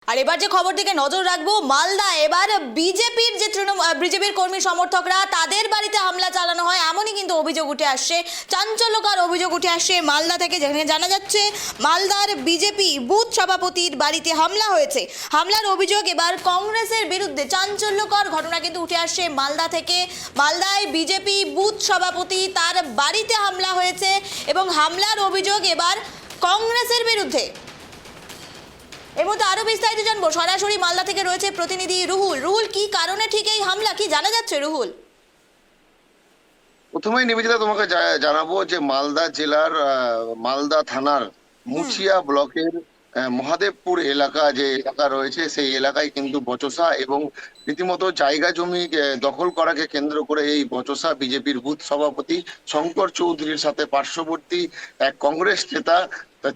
আর এবার যে খবর দিকে নজর রাখবো, মালদা এবার বিজেপির কর্মী সমর্থকরা তাদের বাড়িতে হামলা চালানো হয় এমনই কিন্তু অভিযোগ উঠে আসছে। চাঞ্চল্যকর অভিযোগ উঠে আসছে মালদা থেকে, যেখানে জানা যাচ্ছে মালদার বিজেপি বুথ সভাপতির বাড়িতে হামলা হয়েছে। হামলার অভিযোগ এবার কংগ্রেসের বিরুদ্ধে। চাঞ্চল্যকর ঘটনা কিন্তু উঠে আসছে মালদা থেকে। মালদায় বিজেপি বুথ সভাপতি তার বাড়িতে হামলা হয়েছে এবং হামলার অভিযোগ এবার কংগ্রেসের বিরুদ্ধে। এর মধ্যে আরো বিস্তারিত জানবো, সরাসরি মালদা থেকে রয়েছে প্রতিনিধি রুহুল। রুহুল, কি কারণে ঠিক এই হামলা, কি জানা যাচ্ছে রুহুল? প্রথমেই নিবেদিতা তোমাকে জানাবো যে মালদা জেলার মালদা থানার মুচিয়া ব্লকের মহাদেবপুর এলাকা যে এলাকা রয়েছে, সেই এলাকায় কিন্তু বচসা এবং রীতিমতো জায়গা জমি দখল করাকে কেন্দ্র করে এই বচসা বিজেপির বুথ সভাপতি শঙ্কর চৌধুরীর সাথে পার্শ্ববর্তী এক কংগ্রেস নেতা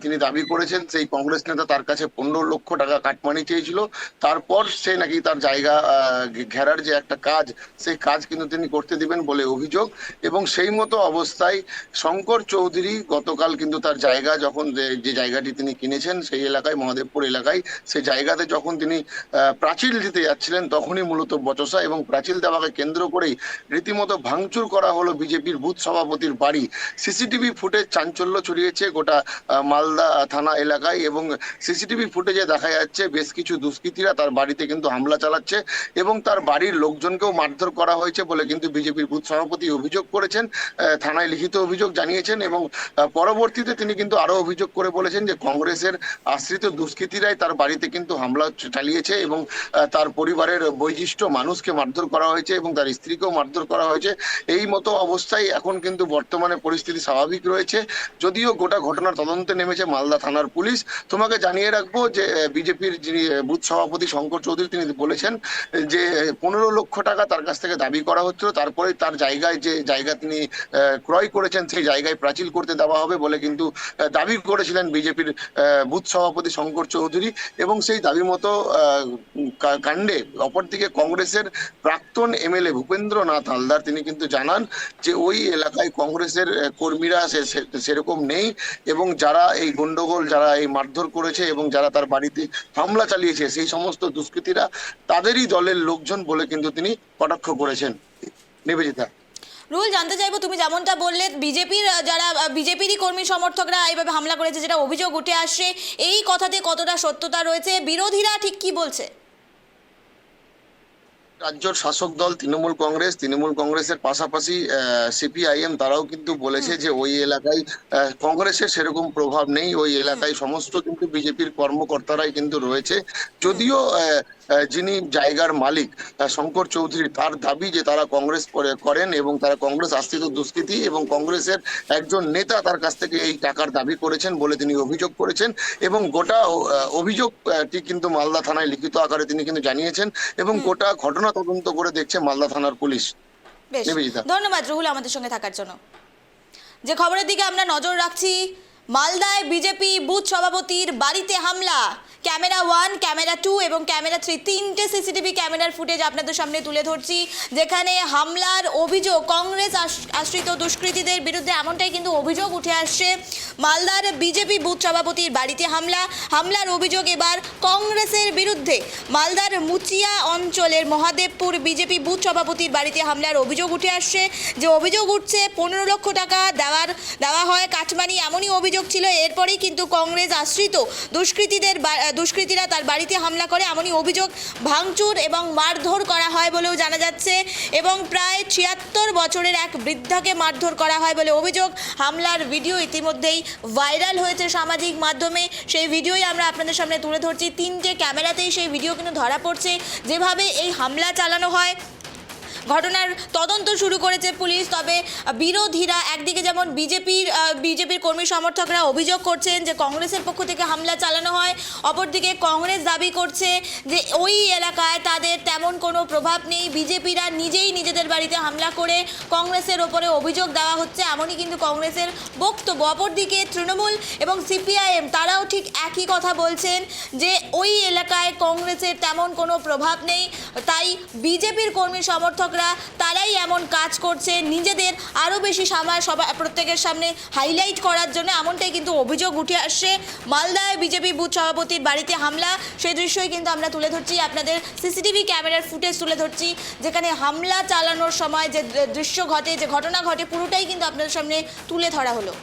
তিনি দাবি করেছেন সেই কংগ্রেস নেতা তার কাছে 15 লক্ষ টাকা কাটমানি চেয়েছিল। তারপর সে নাকি তার জায়গা ঘেরার যে একটা কাজ, সেই কাজ কিন্তু তিনি করতে দিবেন বলে অভিযোগ। এবং সেই মতো অবস্থায় শঙ্কর চৌধুরী গতকাল কিন্তু তার জায়গা যখন যে জায়গাটি তিনি কিনেছেন সেই এলাকায় মহাদেবপুর এলাকায়, সেই জায়গাতে যখন তিনি প্রাচীর দিতে যাচ্ছিলেন তখনই মূলত বচসা এবং প্রাচীর দেওয়াকে কেন্দ্র করেই রীতিমতো ভাঙচুর করা হলো বিজেপির বুথ সভাপতির বাড়ি। সিসিটিভি ফুটেজ চাঞ্চল্য ছড়িয়েছে গোটা মালদা থানা এলাকায় এবং সিসিটিভি ফুটেজে দেখা যাচ্ছে বেশ কিছু দুষ্কৃতীরা তার বাড়িতে কিন্তু হামলা চালাচ্ছে এবং তার বাড়ির লোকজনকেও মারধর করা হয়েছে বলে কিন্তু বিজেপির বুথ সভাপতি অভিযোগ করেছেন, থানায় লিখিত অভিযোগ জানিয়েছেন। এবং পরবর্তীতে তিনি কিন্তু আরো অভিযোগ করে বলেছেন যে কংগ্রেসের আশ্রিত দুষ্কৃতীরাই তার বাড়িতে কিন্তু হামলা চালিয়েছে এবং তার পরিবারের বৈশিষ্ট্য মানুষকে মারধর করা হয়েছে এবং তার স্ত্রীকেও মারধর করা হয়েছে। এই মতো অবস্থায় এখন কিন্তু বর্তমানে পরিস্থিতি স্বাভাবিক রয়েছে, যদিও গোটা ঘটনার তদন্তে নেমেছে মালদা থানার পুলিশ। তোমাকে জানিয়ে রাখবো যে বিজেপির যিনি বুথ সভাপতি শঙ্কর চৌধুরী তিনি বলেছেন যে 15 লক্ষ টাকা তার কাছ থেকে দাবি করা হচ্ছিল, তারপরে তার জায়গায় যে জায়গা তিনি ক্রয় করেছেন সেই জায়গায় প্রাচীর করতে দেওয়া হবে বলে কিন্তু দাবি করেছিলেন বিজেপির বুথ সভাপতি শঙ্কর চৌধুরী। এবং সেই দাবি মতো কাণ্ডে অপরদিকে কংগ্রেসের প্রাক্তন এমএলএ ভূপেন্দ্রনাথ হালদার তিনি কিন্তু জানান যে ওই এলাকায় কংগ্রেসের কর্মীরা সেরকম নেই এবং যারা এই গন্ডগোল, যারা এই মারধর করেছে এবং যারা তার বাড়িতে হামলা চালিয়েছে সেই সমস্ত দুষ্কৃতীরা তাদেরই দলের লোকজন বলে কিন্তু তিনি কটাক্ষ করেছেন। নিবেদিতা, রুহুল, জানতে চাইবো, তুমি যেমনটা বললে বিজেপিরই কর্মী সমর্থকরা এইভাবে হামলা করেছে, যেটা অভিযোগ উঠে আসছে, এই কথাতে কতটা সত্যতা রয়েছে? বিরোধীরা ঠিক কি বলছে? রাজ্যের শাসক দল তৃণমূল কংগ্রেসের পাশাপাশি সিপিআইএম তারাও কিন্তু বলেছে যে ওই এলাকায় কংগ্রেসের সেরকম প্রভাব নেই, ওই এলাকায় সমস্ত কিন্তু বিজেপির কর্মকর্তারাই কিন্তু রয়েছে। যদিও যিনি জায়গার মালিক শঙ্কর চৌধুরী, তার দাবি যে তারা কংগ্রেস করেন এবং তারা কংগ্রেস আশ্রিত দুষ্কৃতী এবং কংগ্রেসের একজন নেতা তার কাছ থেকে এই টাকার দাবি করেছেন বলে তিনি অভিযোগ করেছেন। এবং গোটা অভিযোগটি কিন্তু মালদা থানায় লিখিত আকারে তিনি কিন্তু জানিয়েছেন এবং গোটা ঘটনা তদন্ত করে দেখছে মালদা থানার পুলিশ। বেশ, ধন্যবাদ রুহুল আমাদের সঙ্গে থাকার জন্য। যে খবরের দিকে আমরা নজর রাখছি, মালদায় বিজেপি বুথ সভাপতির বাড়িতে হামলা। ক্যামেরা 1, ক্যামেরা 2 এবং ক্যামেরা 3, তিনটে সিসিটিভি ক্যামেরার ফুটেজ আপনাদের সামনে তুলে ধরছি, যেখানে হামলার অভিযোগ কংগ্রেস আশ্রিত দুষ্কৃতীদের বিরুদ্ধে। এমনটাই কিন্তু অভিযোগ উঠে আসছে। মালদার বিজেপি বুথ সভাপতির বাড়িতে হামলার অভিযোগ এবার কংগ্রেসের বিরুদ্ধে। মালদার মুচিয়া অঞ্চলের মহাদেবপুর বিজেপি বুথ সভাপতির বাড়িতে হামলার অভিযোগ উঠে আসছে। যে অভিযোগ উঠছে 15 লক্ষ টাকা দেওয়া হয় কাটমানি, এমনই অভিযোগ ছিল। এরপরেই কিন্তু কংগ্রেস আশ্রিত দুষ্কৃতীরা তার বাড়িতে হামলা করে, এমনই অভিযোগ। ভাঙচুর এবং মারধর করা হয় বলেও জানা যাচ্ছে এবং প্রায় 76 বছরের এক বৃদ্ধাকে মারধর করা হয় বলে অভিযোগ। হামলার ভিডিও ইতিমধ্যেই ভাইরাল হয়েছে সামাজিক মাধ্যমে, সেই ভিডিওই আমরা আপনাদের সামনে তুলে ধরছি। তিনটে ক্যামেরাতেই সেই ভিডিও কিন্তু ধরা পড়ছে, যেভাবে এই হামলা চালানো হয়। ঘটনার তদন্ত শুরু করেছে পুলিশ। তবে বিরোধীরা একদিকে যেমন বিজেপির কর্মী সমর্থকরা অভিযোগ করছেন যে কংগ্রেসের পক্ষ থেকে হামলা চালানো হয়, অপরদিকে কংগ্রেস দাবি করছে যে ওই এলাকায় তাদের তেমন কোনো প্রভাব নেই, বিজেপিরা নিজেই নিজেদের বাড়িতে হামলা করে কংগ্রেসের ওপরে অভিযোগ দেওয়া হচ্ছে, এমনই কিন্তু কংগ্রেসের বক্তব্য। অপরদিকে তৃণমূল এবং সিপিআইএম তারাও ঠিক একই কথা বলছেন যে ওই এলাকায় কংগ্রেসের তেমন কোনো প্রভাব নেই, তাই বিজেপির কর্মী সমর্থক সমর্থকরা তারাই এমন কাজ করছে নিজেদের আরও বেশি প্রত্যেকের সামনে হাইলাইট করার জন্য, এমনটাই কিন্তু অভিযোগ উঠে আসছে। মালদায় বিজেপি বুথ সভাপতির বাড়িতে হামলা, সেই দৃশ্যই কিন্তু আমরা তুলে ধরছি, আপনাদের সিসিটিভি ক্যামেরার ফুটেজ তুলে ধরছি, যেখানে হামলা চালানোর সময় যে দৃশ্য ঘটে, যে ঘটনা ঘটে, পুরোটাই কিন্তু আপনাদের সামনে তুলে ধরা হলো।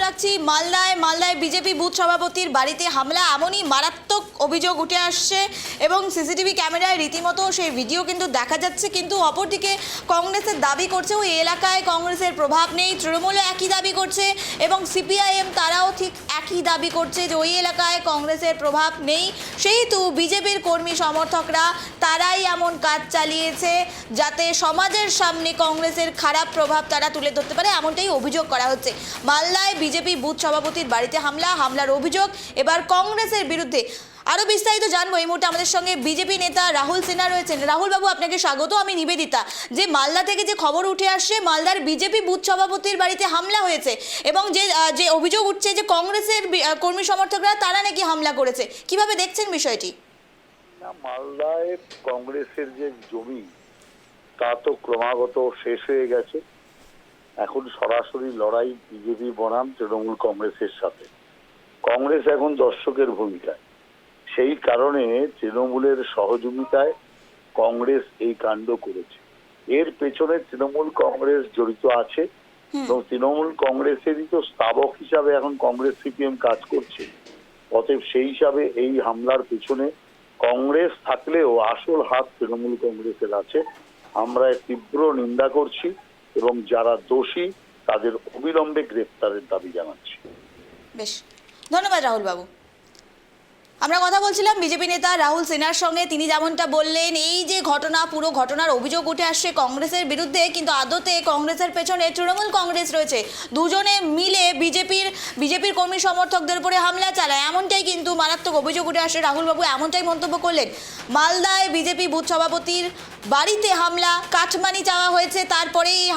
রাখছি মালদায় বিজেপি বুথ সভাপতির বাড়িতে হামলা, এমনই মারাত্মক অভিযোগ উঠে আসছে এবং সিসিটিভি ক্যামেরায় রীতিমতো সেই ভিডিও কিন্তু দেখা যাচ্ছে। কিন্তু অপরদিকে কংগ্রেসের দাবি করছে ওই এলাকায় কংগ্রেসের প্রভাব নেই, তৃণমূলও একই দাবি করছে এবং সিপিআইএম তারাও ঠিক একই দাবি করছে যে ওই এলাকায় কংগ্রেসের প্রভাব নেই, সেহেতু বিজেপির কর্মী সমর্থকরা তারাই এমন কাজ চালিয়েছে যাতে সমাজের সামনে কংগ্রেসের খারাপ প্রভাব তারা তুলে ধরতে পারে, এমনটাই অভিযোগ করা হচ্ছে। মালদায় বিজেপি বুথ সভাপতির বাড়িতে হামলার অভিযোগ এবার কংগ্রেসের বিরুদ্ধে। আরো বিস্তারিত জানবো, এই মুহূর্তে আমাদের সঙ্গে বিজেপি নেতা রাহুল সিনহা রয়েছেন। রাহুল বাবু, আপনাকে স্বাগত। আমি নিবেদিতা। যে মালদা থেকে যে খবর উঠে আসছে, মালদার বিজেপি বুথ সভাপতির বাড়িতে হামলা হয়েছে এবং যে অভিযোগ উঠছে যে কংগ্রেসের কর্মী সমর্থকরা তারা নাকি হামলা করেছে, কিভাবে দেখছেন বিষয়টি? না, মালদায় কংগ্রেসের যে জমি তা তো ক্রমাগত শেষ হয়ে গেছে। এখন সরাসরি লড়াই বিজেপি বনাম তৃণমূল কংগ্রেসের সাথে। কংগ্রেস এখন দর্শকের ভূমিকায়, সেই কারণে তৃণমূলের সহযোগিতায় কংগ্রেস এই কাণ্ড করেছে। এর পেছনে তৃণমূল কংগ্রেস জড়িত আছে এবং তৃণমূল কংগ্রেসেরই তো স্তাবক হিসাবে এখন কংগ্রেস সিপিএম কাজ করছে। অতএব সেই হিসাবে এই হামলার পেছনে কংগ্রেস থাকলেও আসল হাত তৃণমূল কংগ্রেসের আছে। আমরা তীব্র নিন্দা করছি এবং যারা দোষী তাদের অবিলম্বে গ্রেপ্তারের দাবি জানাচ্ছি। বেশ, ধন্যবাদ রাহুল বাবু। আমরা কথা বলছিলাম বিজেপি নেতা রাহুল সিনহার সঙ্গে। তিনি যেমনটা বললেন, এই যে ঘটনা, পুরো ঘটনার অভিযোগ উঠে আসছে কংগ্রেসের বিরুদ্ধে, কিন্তু আদতে কংগ্রেসের পেছনে তৃণমূল কংগ্রেস রয়েছে। দুজনে মিলে বিজেপির কর্মী সমর্থকদের উপরে হামলা চালায়, এমনটাই কিন্তু মারাত্মক অভিযোগ উঠে আসে। রাহুল বাবু এমনটাই মন্তব্য করলেন। মালদায় বিজেপি বুথ সভাপতির বাড়িতে হামলা, কাটমানি চাওয়া হয়েছে, তারপরে এই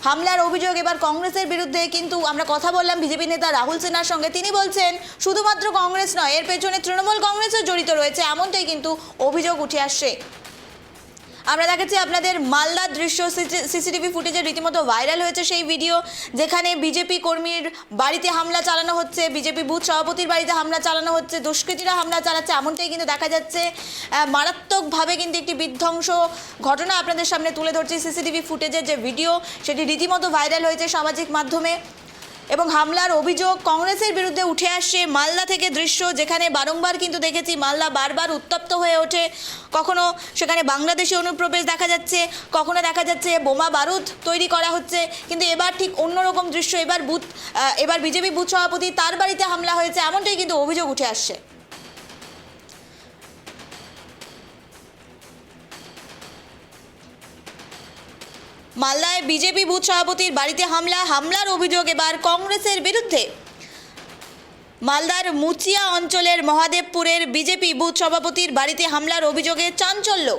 হামলার অভিযোগ এবার কংগ্রেসের বিরুদ্ধে। কিন্তু আমরা কথা বললাম বিজেপি নেতা রাহুল সিনহার সঙ্গে, তিনি বলছেন শুধুমাত্র কংগ্রেস নয়, এর পেছনে তৃণমূল কংগ্রেসও জড়িত রয়েছে, এমনটাই কিন্তু অভিযোগ উঠে আসছে। আমরা দেখাচ্ছি আপনাদের মালদার দৃশ্য, সিসিটিভি ফুটেজে রীতিমতো ভাইরাল হয়েছে সেই ভিডিও, যেখানে বিজেপি কর্মীর বাড়িতে হামলা চালানো হচ্ছে, বিজেপি বুথ সভাপতির বাড়িতে হামলা চালানো হচ্ছে, দুষ্কৃতীরা হামলা চালাচ্ছে, এমনটাই কিন্তু দেখা যাচ্ছে। মারাত্মকভাবে কিন্তু একটি বিধ্বংস ঘটনা আপনাদের সামনে তুলে ধরছে। সিসিটিভি ফুটেজের যে ভিডিও, সেটি রীতিমতো ভাইরাল হয়েছে সামাজিক মাধ্যমে এবং হামলার অভিযোগ কংগ্রেসের বিরুদ্ধে উঠে আসছে। মালদা থেকে দৃশ্য, যেখানে বারংবার কিন্তু দেখেছি মালদা বারবার উত্তপ্ত হয়ে ওঠে, কখনো সেখানে বাংলাদেশি অনুপ্রবেশ দেখা যাচ্ছে, কখনো দেখা যাচ্ছে বোমা বারুদ তৈরি করা হচ্ছে, কিন্তু এবার ঠিক অন্যরকম দৃশ্য। এবার বিজেপি বুথ সভাপতি তার বাড়িতে হামলা হয়েছে, এমনটাই কিন্তু অভিযোগ উঠে আসছে। মালদায় বিজেপি বুথ সভাপতির বাড়িতে হামলার অভিযোগ এবার কংগ্রেসের বিরুদ্ধে। মালদার মুচিয়া অঞ্চলের মহাদেবপুরের বিজেপি বুথ সভাপতির বাড়িতে হামলার অভিযোগে চাঞ্চল্য।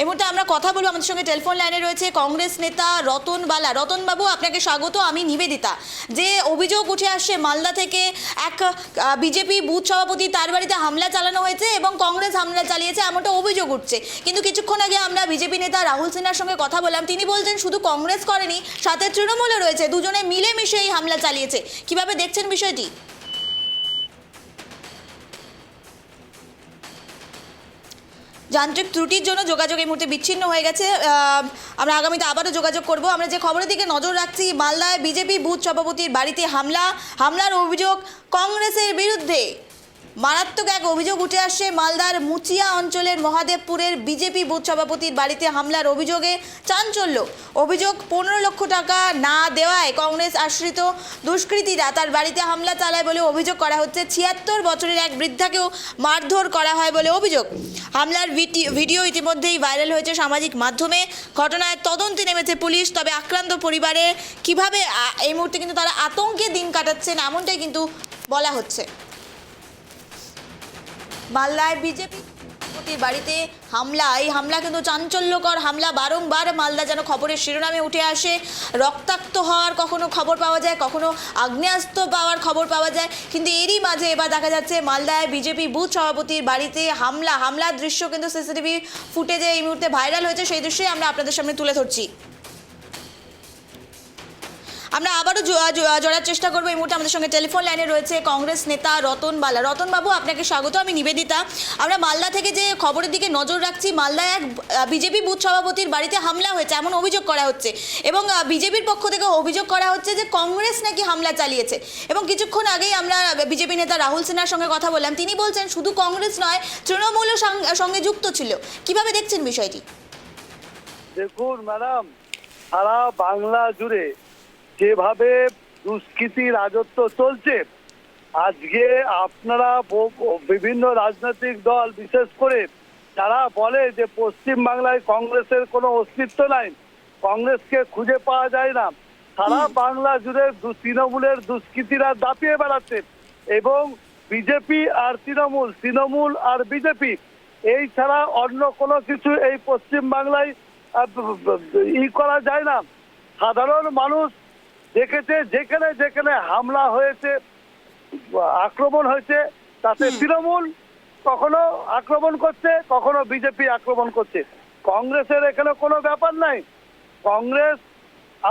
এই মুহূর্তে আমরা কথা বলবো, আমাদের সঙ্গে টেলিফোন লাইনে রয়েছে কংগ্রেস নেতা রতন বালা। রতন বাবু, আপনাকে স্বাগত। আমি নিবেদিতা। যে অভিযোগ উঠে আসছে মালদা থেকে, এক বিজেপি বুথ সভাপতি তার বাড়িতে হামলা চালানো হয়েছে এবং কংগ্রেস হামলা চালিয়েছে, এমনটা অভিযোগ উঠছে। কিন্তু কিছুক্ষণ আগে আমরা বিজেপি নেতা রাহুল সিনহার সঙ্গে কথা বললাম, তিনি বলছেন শুধু কংগ্রেস করেনি, সাথে তৃণমূলও রয়েছে, দুজনে মিলেমিশে এই হামলা চালিয়েছে। কিভাবে দেখছেন বিষয়টি? যান্ত্রিক ত্রুটির জন্য যোগাযোগ এই মুহূর্তে বিচ্ছিন্ন হয়ে গেছে। আমরা আগামীতে আবারও যোগাযোগ করব। আমরা যে খবরের দিকে নজর রাখছি, মালদায় বিজেপি বুথ সভাপতির বাড়িতে হামলার অভিযোগ কংগ্রেসের বিরুদ্ধে। মারাত্মক এক অভিযোগ উঠে আসছে মালদার মুচিয়া অঞ্চলের মহাদেবপুরের বিজেপি বুথ সভাপতির বাড়িতে হামলার অভিযোগে চাঞ্চল্য। অভিযোগ 15 লক্ষ টাকা না দেওয়ায় কংগ্রেস আশ্রিত দুষ্কৃতীরা তার বাড়িতে হামলা চালায় বলে অভিযোগ করা হচ্ছে। 76 বছরের এক বৃদ্ধাকেও মারধর করা হয় বলে অভিযোগ। হামলার ভিডিও ইতিমধ্যেই ভাইরাল হয়েছে সামাজিক মাধ্যমে। ঘটনায় তদন্তে নেমেছে পুলিশ। তবে আক্রান্ত পরিবারে কিভাবে এই মুহূর্তে কিন্তু তারা আতঙ্কে দিন কাটাচ্ছেন এমনটাই কিন্তু বলা হচ্ছে। মালদায় বিজেপি বাড়িতে হামলা, এই হামলা কিন্তু চাঞ্চল্যকর হামলা। বারংবার মালদা যেন খবরের শিরোনামে উঠে আসে। রক্তাক্ত হওয়ার কখনো খবর পাওয়া যায়, কখনো আগ্নেয়াস্ত্র পাওয়ার খবর পাওয়া যায়, কিন্তু এরই মাঝে এবার দেখা যাচ্ছে মালদায় বিজেপি বুথ সভাপতির বাড়িতে হামলার দৃশ্য কিন্তু সিসিটিভি ফুটেজে এই মুহূর্তে ভাইরাল হয়েছে। সেই দৃশ্যই আমরা আপনাদের সামনে তুলে ধরছি। আমরা আবারও জোড়ার চেষ্টা করবো। এই মুহূর্তে আমাদের সঙ্গে টেলিফোন লাইনে রয়েছে কংগ্রেস নেতা রতন বালা। রতন বাবু, আপনাকে স্বাগত। আমি নিবেদিতা। আমরা মালদা থেকে যে খবরের দিকে নজর রাখছি, মালদায় এক বিজেপি বুথ সভাপতির বাড়িতে হামলা হয়েছে এমন অভিযোগ করা হচ্ছে, এবং বিজেপির পক্ষ থেকে অভিযোগ করা হচ্ছে যে কংগ্রেস নাকি হামলা চালিয়েছে। এবং কিছুক্ষণ আগেই আমরা বিজেপি নেতা রাহুল সিনহার সঙ্গে কথা বললাম, তিনি বলছেন শুধু কংগ্রেস নয়, তৃণমূলও সঙ্গে যুক্ত ছিল। কিভাবে দেখছেন বিষয়টি? দেখুন ম্যাডাম, সারা বাংলা জুড়ে যেভাবে দুষ্কৃতি রাজত্ব চলছে, আজকে আপনারা বিভিন্ন রাজনৈতিক দল, বিশেষ করে যারা বলে যে পশ্চিম বাংলায় কংগ্রেসের কোনো অস্তিত্ব নাই, কংগ্রেসকে খুঁজে পাওয়া যায় না, সারা বাংলা জুড়ে তৃণমূলের দুষ্কৃতীরা দাপিয়ে বেড়াচ্ছে। এবং বিজেপি আর তৃণমূল আর বিজেপি, এই ছাড়া অন্য কোনো কিছু এই পশ্চিম বাংলায় করা যায় না। সাধারণ মানুষ দেখেছে যেখানে যেখানে হামলা হয়েছে, আক্রমণ হয়েছে, তাতে তৃণমূল কখনো আক্রমণ করছে, কখনো বিজেপি আক্রমণ করছে। কংগ্রেসের এখানে কোনো ব্যাপার নাই। কংগ্রেস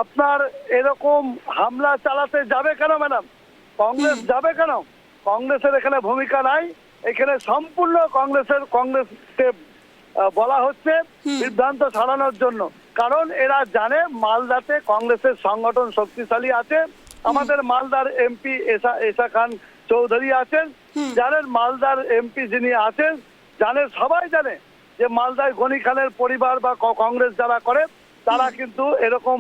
আপনার এরকম হামলা চালাতে যাবে কেন ম্যাডাম? কংগ্রেস যাবে কেন? কংগ্রেসের এখানে ভূমিকা নাই। এখানে সম্পূর্ণ কংগ্রেসকে বলা হচ্ছে সিদ্ধান্ত ছাড়ানোর জন্য। কারণ এরা জানে মালদাতে কংগ্রেসের সংগঠন শক্তিশালী আছে। আমাদের মালদার এমপি এসা খান চৌধুরী আছেন, জানেন মালদার এমপি যিনি আছেন, জানে, সবাই জানে যে মালদায় গনি খানের পরিবার বা কংগ্রেস যারা করে তারা কিন্তু এরকম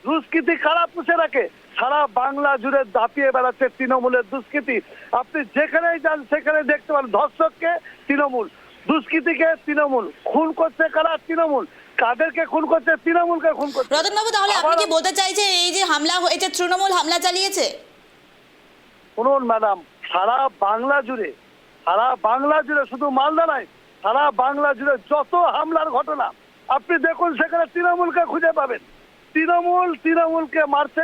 দুষ্কৃতি কারা পুষে রাখে? সারা বাংলা জুড়ে দাপিয়ে বেড়াচ্ছে তৃণমূলের দুষ্কৃতি। আপনি যেখানেই যান সেখানে দেখতে পান ধর্ষককে তৃণমূল, দুষ্কৃতীকে তৃণমূল, খুন করছে কারা? তৃণমূল। কাদেরকে খুন করছে? তৃণমূলকে খুন করছে। রতন বাবু, তাহলে আপনি কি বলতে চাইছেন এই যে হামলা হয়েছে তৃণমূল হামলা চালিয়েছে? শুনুন ম্যাডাম, সারা বাংলা জুড়ে শুধু মালদা নয়, সারা বাংলা জুড়ে যত হামলার ঘটনা আপনি দেখুন, সেখানে তৃণমূলকে খুঁজে পাবেন। তৃণমূলকে মারছে,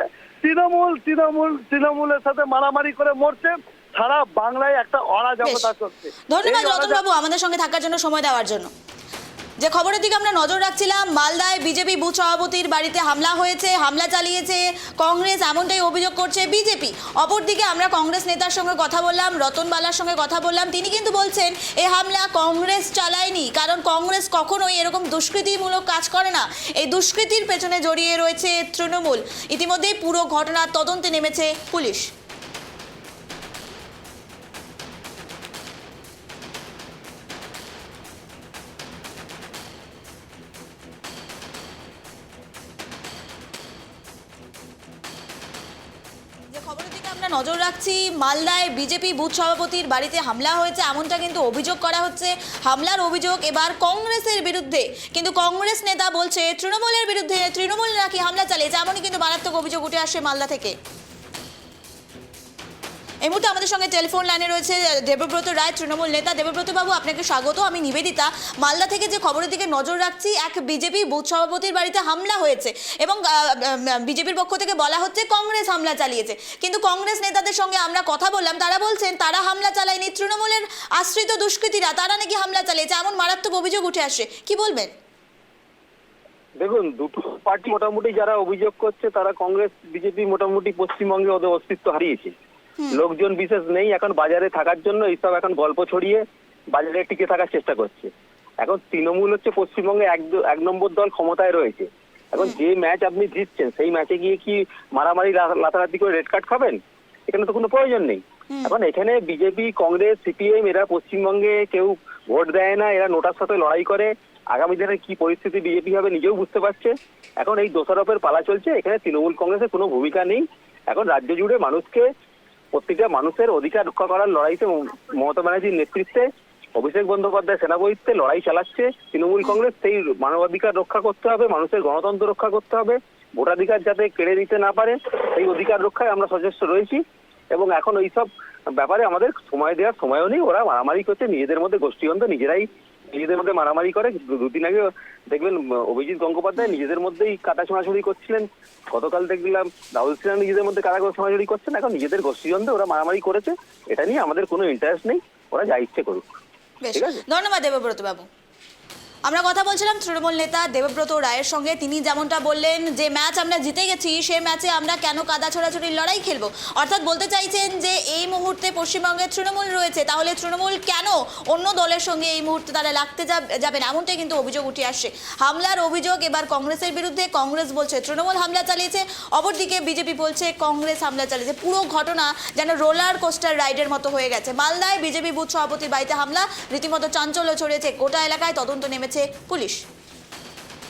তৃণমূলের সাথে মারামারি করে মরছে। সারা বাংলায় একটা অরাজকতা চলছে। ধন্যবাদ রতন বাবু আমাদের সঙ্গে থাকার জন্য, সময় দেওয়ার জন্য। যে খবরের দিকে আমরা নজর রাখছিলাম, মালদায় বিজেপি বুথ সভাপতির বাড়িতে হামলা হয়েছে, হামলা চালিয়েছে কংগ্রেস, এমনটাই অভিযোগ করছে বিজেপি। অপরদিকে আমরা কংগ্রেস নেতার সঙ্গে কথা বললাম, রতন বালার সঙ্গে কথা বললাম, তিনি কিন্তু বলছেন এই হামলা কংগ্রেস চালায়নি, কারণ কংগ্রেস কখনোই এরকম দুষ্কৃতিমূলক কাজ করে না। এই দুষ্কৃতির পেছনে জড়িয়ে রয়েছে তৃণমূল। ইতিমধ্যেই পুরো ঘটনার তদন্তে নেমেছে পুলিশ। খবরের দিকে আমরা নজর রাখছি, মালদায় বিজেপি বুথ সভাপতির বাড়িতে হামলা হয়েছে এমনটা কিন্তু অভিযোগ করা হচ্ছে। হামলার অভিযোগ এবার কংগ্রেসের বিরুদ্ধে, কিন্তু কংগ্রেস নেতা বলছে তৃণমূলের বিরুদ্ধে, তৃণমূল নাকি হামলা চালিয়েছে, এমনই কিন্তু মারাত্মক অভিযোগ উঠে আসে মালদা থেকে। এই মুহূর্তে আমাদের সঙ্গে টেলিফোন লাইনে রয়েছে দেবব্রত রায়, তৃণমূল নেতা। দেবব্রত বাবু, আপনাকে স্বাগত। আমি নিবেদিতা। মালদা থেকে যে খবরের দিকে নজর রাখছি, এক বিজেপি বুথ সভাপতির বাড়িতে হামলা হয়েছে এবং বিজেপির পক্ষ থেকে বলা হচ্ছে কংগ্রেস হামলা চালিয়েছে, কিন্তু কংগ্রেস নেতাদের সঙ্গে আমরা কথা বললাম, তারা বলছেন তারা হামলা চালায়নি, তৃণমূলের আশ্রিত দুষ্কৃতীরা তারা নাকি হামলা চালিয়েছে, এমন মারাত্মক অভিযোগ উঠে আসে। কি বলবেন? দেখুন, দুটো পার্টি মোটামুটি যারা অভিযোগ করছে তারা কংগ্রেস বিজেপি মোটামুটি পশ্চিমবঙ্গে ওদের অস্তিত্ব হারিয়েছে। লোকজন বিশেষ নেই এখন বাজারে থাকার জন্য, এইসব এখন গল্প ছড়িয়ে বাজারে টিকে থাকার চেষ্টা করছে। এখন তৃণমূল হচ্ছে পশ্চিমবঙ্গে এক নম্বর দল, ক্ষমতায় রয়েছে। এখন যে ম্যাচ আপনি জিতছেন সেই ম্যাচে গিয়ে কি মারামারি লাতারাতি করে রেড কার্ড খাবেন? এখানে তো কোনো প্রয়োজন নেই। এখন এখানে বিজেপি, কংগ্রেস, সিপিএম এরা পশ্চিমবঙ্গে কেউ ভোট দেয় না, এরা নোটার সাথে লড়াই করে। আগামী দিনে কি পরিস্থিতি বিজেপি হবে নিজেও বুঝতে পারছে। এখন এই দোষারোপের পালা চলছে, এখানে তৃণমূল কংগ্রেসের কোনো ভূমিকা নেই। এখন রাজ্য জুড়ে মানুষকে, প্রত্যেকটা মানুষের অধিকার রক্ষা করার লড়াইতে মমতা ব্যানার্জির নেতৃত্বে, অভিষেক বন্দ্যোপাধ্যায় সেনাপতিত্বে লড়াই চালাচ্ছে তৃণমূল কংগ্রেস। সেই মানবাধিকার রক্ষা করতে হবে, মানুষের গণতন্ত্র রক্ষা করতে হবে, ভোটাধিকার যাতে কেড়ে দিতে না পারে সেই অধিকার রক্ষায় আমরা সচেষ্ট রয়েছি। এবং এখন এইসব ব্যাপারে আমাদের সময় দেওয়ার সময়ও নেই। ওরা মারামারি করছে নিজেদের মধ্যে, গোষ্ঠীদ্বন্দ্ব নিজেরাই নিজেদের মধ্যে মারামারি করে। দুদিন আগে দেখবেন অভিজিৎ গঙ্গোপাধ্যায় নিজেদের মধ্যেই কাটা ছোঁড়াছুড়ি করছিলেন, গতকাল দেখলাম রাহুল সিনহা নিজেদের মধ্যে কাটা ছোঁড়াছুড়ি করছেন। এখন নিজেদের গোষ্ঠীদ্বন্দ্বে ওরা মারামারি করেছে, এটা নিয়ে আমাদের কোনো ইন্টারেস্ট নেই, ওরা যা ইচ্ছে করুক। বেশ, ঠিক আছে। ধন্যবাদ দেবব্রত বাবু। আমরা কথা বলছিলাম তৃণমূল নেতা দেবব্রত রায়ের সঙ্গে। তিনি যেমনটা বললেন যে ম্যাচ আমরা জিতে গেছি, সেই ম্যাচে আমরা কেন কাদা ছোড়াছুড়ির লড়াই খেলবো। অর্থাৎ বলতে চাইছেন যে এই মুহূর্তে পশ্চিমবঙ্গে তৃণমূল রয়েছে, তাহলে তৃণমূল কেন অন্য দলের সঙ্গে এই মুহূর্তে তারা লাগতে যাবেন, এমনটাই কিন্তু অভিযোগ উঠে আসছে। হামলার অভিযোগ এবার কংগ্রেসের বিরুদ্ধে, কংগ্রেস বলছে তৃণমূল হামলা চালিয়েছে, অপরদিকে বিজেপি বলছে কংগ্রেস হামলা চালিয়েছে। পুরো ঘটনা যেন রোলার কোস্টার রাইডের মতো হয়ে গেছে। মালদায় বিজেপি বুথ সভাপতির বাড়িতে হামলা, রীতিমতো চাঞ্চল্য ছড়িয়েছে গোটা এলাকায়, তদন্ত নেমেছে পুলিশ।